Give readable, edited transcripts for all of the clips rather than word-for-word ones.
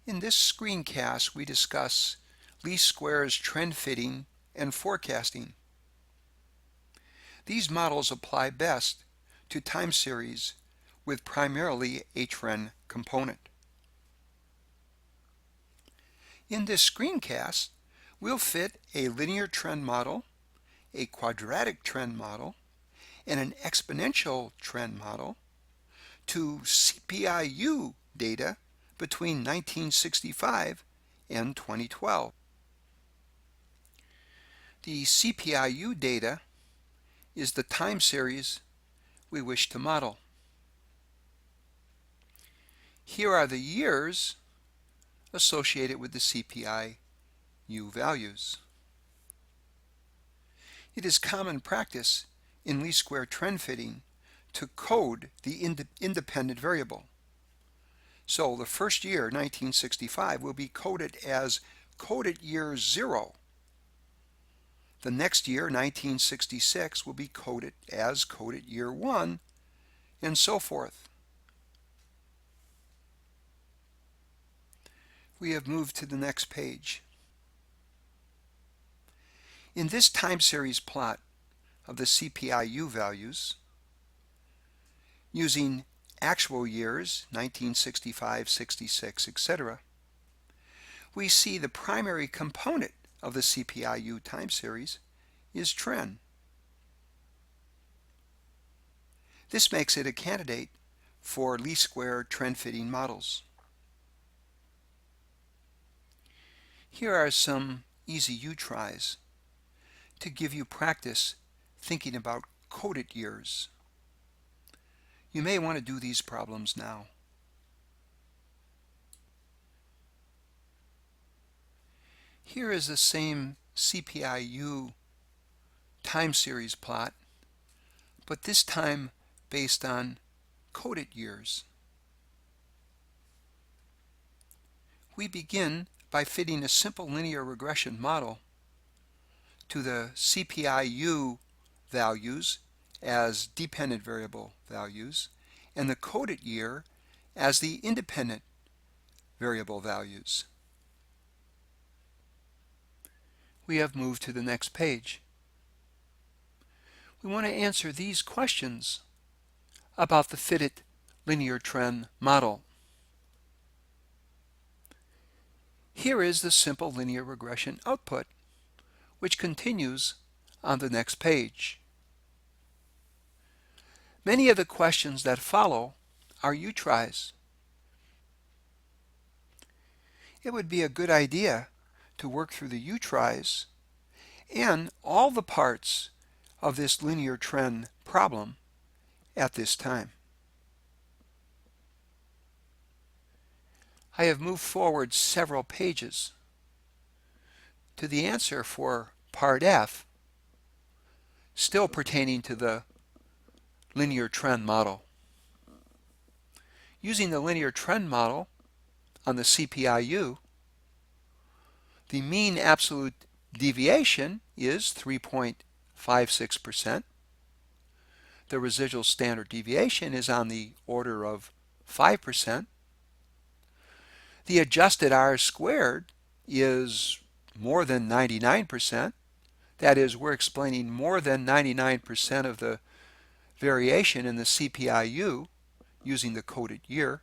In this screencast, we discuss least squares trend fitting and forecasting. These models apply best to time series with primarily a trend component. In this screencast, we'll fit a linear trend model, a quadratic trend model, and an exponential trend model to CPI-U data between 1965 and 2012. The CPI-U data is the time series we wish to model. Here are the years associated with the CPI-U values. It is common practice in least square trend fitting to code the independent variable. So the first year, 1965, will be coded as coded year 0. The next year, 1966, will be coded as coded year 1, and so forth. We have moved to the next page. In this time series plot of the CPI-U values, using actual years, 1965, 66, etc., we see the primary component of the CPI-U time series is trend. This makes it a candidate for least square trend fitting models. Here are some easy U-tries to give you practice thinking about coded years. You may want to do these problems now. Here is the same CPI-U time series plot, but this time based on coded years. We begin by fitting a simple linear regression model to the CPI-U values as dependent variable values and the coded year as the independent variable values. We have moved to the next page. We want to answer these questions about the fitted linear trend model. Here is the simple linear regression output, which continues on the next page. Many of the questions that follow are U-tries. It would be a good idea to work through the U-tries and all the parts of this linear trend problem at this time. I have moved forward several pages to the answer for part F, still pertaining to the linear trend model. Using the linear trend model on the CPI-U, the mean absolute deviation is 3.56%. The residual standard deviation is on the order of 5%. The adjusted R-squared is more than 99%. That is, we're explaining more than 99% of the variation in the CPI-U using the coded year.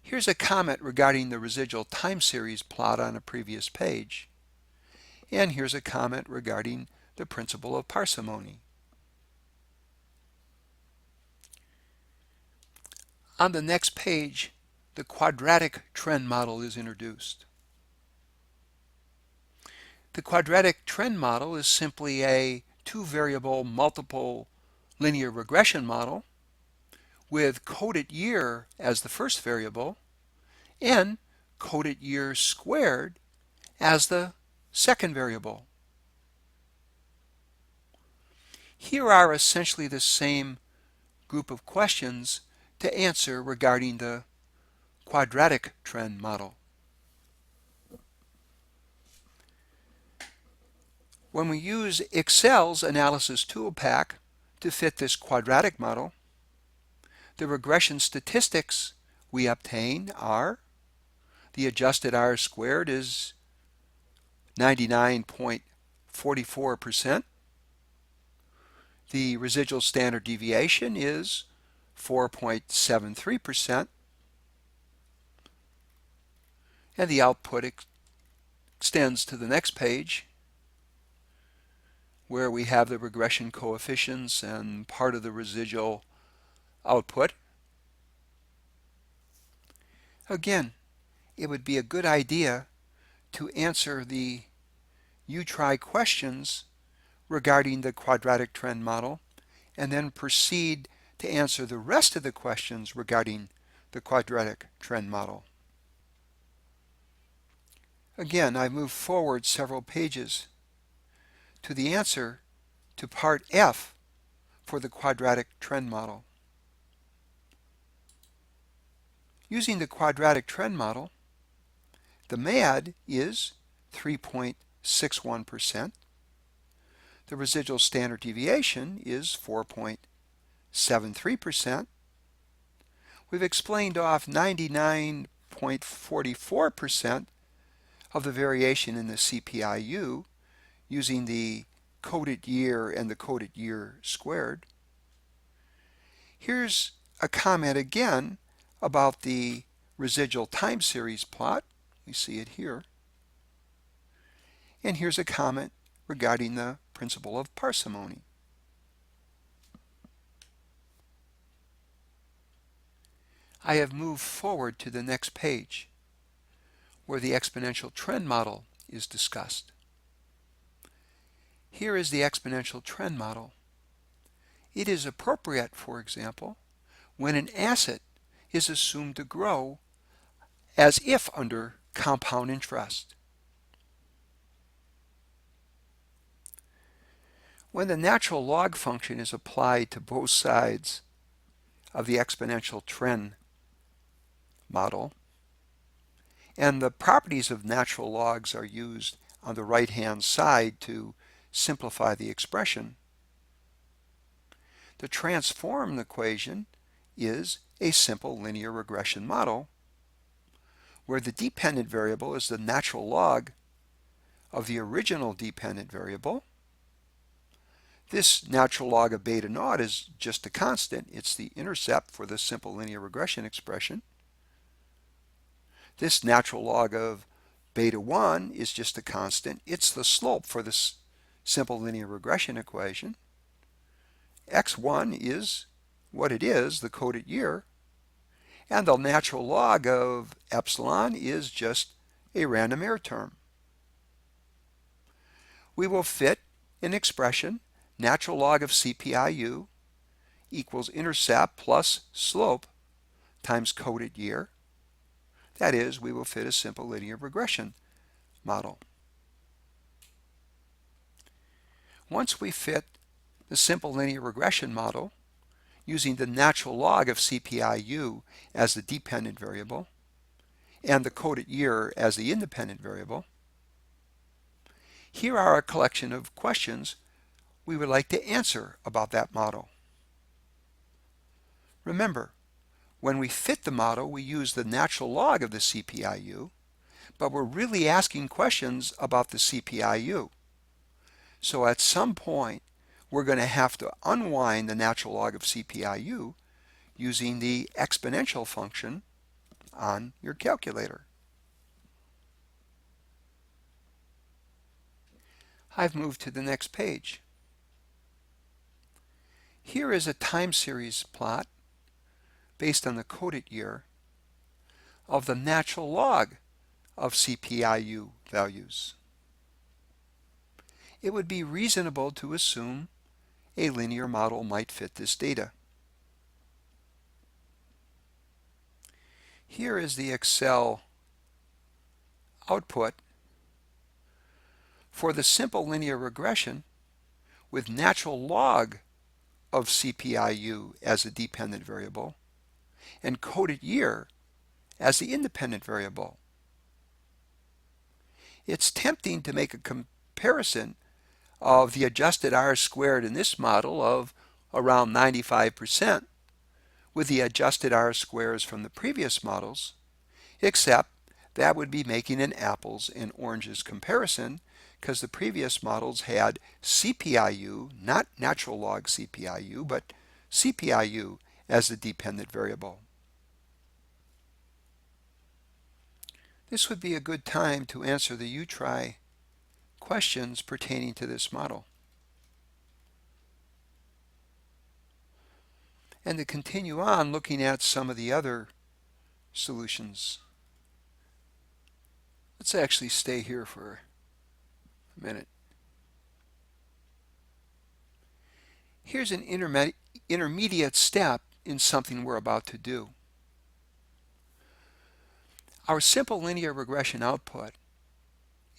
Here's a comment regarding the residual time series plot on a previous page. And here's a comment regarding the principle of parsimony. On the next page, the quadratic trend model is introduced. The quadratic trend model is simply a two-variable multiple linear regression model with coded year as the first variable and coded year squared as the second variable. Here are essentially the same group of questions to answer regarding the quadratic trend model. When we use Excel's analysis toolpack to fit this quadratic model, the regression statistics we obtain are The adjusted R squared is 99.44%. The residual standard deviation is 4.73%. And the output extends to the next page, where we have the regression coefficients and part of the residual output. Again, it would be a good idea to answer the you-try questions regarding the quadratic trend model, and then proceed to answer the rest of the questions regarding the quadratic trend model. Again, I move forward several pages to the answer to part F for the quadratic trend model. Using the quadratic trend model, the MAD is 3.61%. The residual standard deviation is 4.73%. We've explained off 99.44% of the variation in the CPIU using the coded year and the coded year squared. Here's a comment again about the residual time series plot. We see it here. And here's a comment regarding the principle of parsimony. I have moved forward to the next page, where the exponential trend model is discussed. Here is the exponential trend model. It is appropriate, for example, when an asset is assumed to grow as if under compound interest. When the natural log function is applied to both sides of the exponential trend model, and the properties of natural logs are used on the right-hand side to simplify the expression, the transformed equation is a simple linear regression model where the dependent variable is the natural log of the original dependent variable. This natural log of beta naught is just a constant. It's the intercept for the simple linear regression expression. This natural log of beta 1 is just a constant. It's the slope for this simple linear regression equation. x1 is what it is, the coded year, and the natural log of epsilon is just a random error term. We will fit an expression, natural log of CPIU equals intercept plus slope times coded year. That is, we will fit a simple linear regression model. Once we fit the simple linear regression model using the natural log of CPIU as the dependent variable and the coded year as the independent variable, here are a collection of questions we would like to answer about that model. Remember, when we fit the model, we use the natural log of the CPIU, but we're really asking questions about the CPIU. So at some point, we're going to have to unwind the natural log of CPIU using the exponential function on your calculator. I've moved to the next page. Here is a time series plot based on the coded year of the natural log of CPIU values. It would be reasonable to assume a linear model might fit this data. Here is the Excel output for the simple linear regression with natural log of CPIU as a dependent variable and coded year as the independent variable. It's tempting to make a comparison of the adjusted R squared in this model of around 95% with the adjusted R squares from the previous models, except that would be making an apples and oranges comparison, because the previous models had CPIU, not natural log CPIU, but CPIU as the dependent variable. This would be a good time to answer the U-Try questions pertaining to this model. And to continue on looking at some of the other solutions. Let's actually stay here for a minute. Here's an intermediate step in something we're about to do. Our simple linear regression output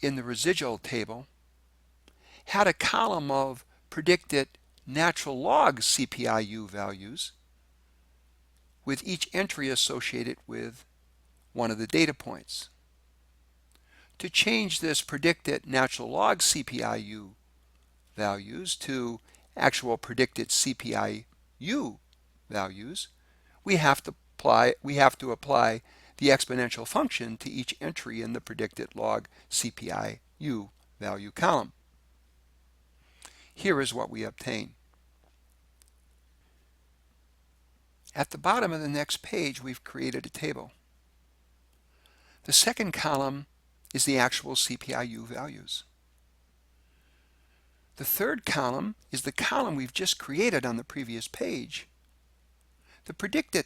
in the residual table had a column of predicted natural log CPIU values with each entry associated with one of the data points. To change this predicted natural log CPIU values to actual predicted CPIU values, we have to apply the exponential function to each entry in the predicted log CPIU value column. Here is what we obtain. At the bottom of the next page, we've created a table. The second column is the actual CPIU values. The third column is the column we've just created on the previous page, the predicted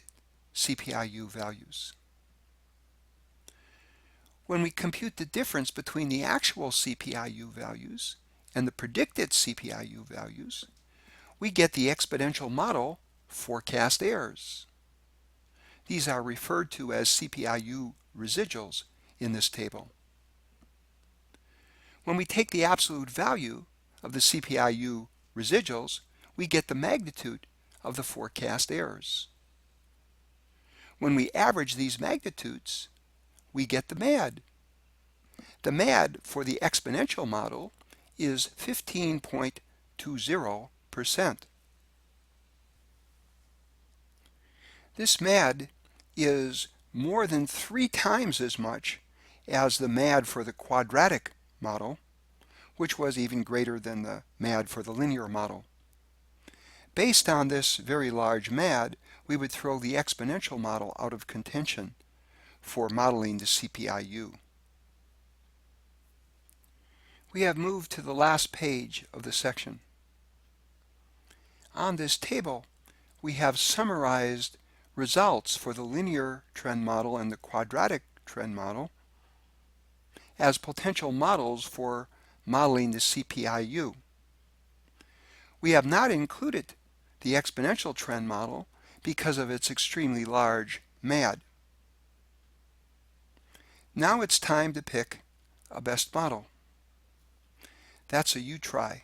CPIU values. When we compute the difference between the actual CPIU values and the predicted CPIU values, we get the exponential model forecast errors. These are referred to as CPIU residuals in this table. When we take the absolute value of the CPIU residuals, we get the magnitude of the forecast errors. When we average these magnitudes, we get the MAD. The MAD for the exponential model is 15.20%. This MAD is more than 3 times as much as the MAD for the quadratic model, which was even greater than the MAD for the linear model. Based on this very large MAD, we would throw the exponential model out of contention for modeling the CPIU. We have moved to the last page of the section. On this table, we have summarized results for the linear trend model and the quadratic trend model as potential models for modeling the CPIU. We have not included the exponential trend model because of its extremely large MAD. Now it's time to pick a best model. That's a U-Try.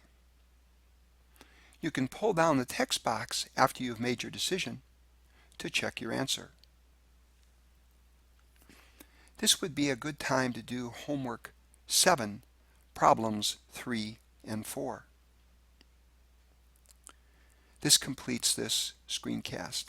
You can pull down the text box after you've made your decision to check your answer. This would be a good time to do homework 7, problems 3 and 4. This completes this screencast.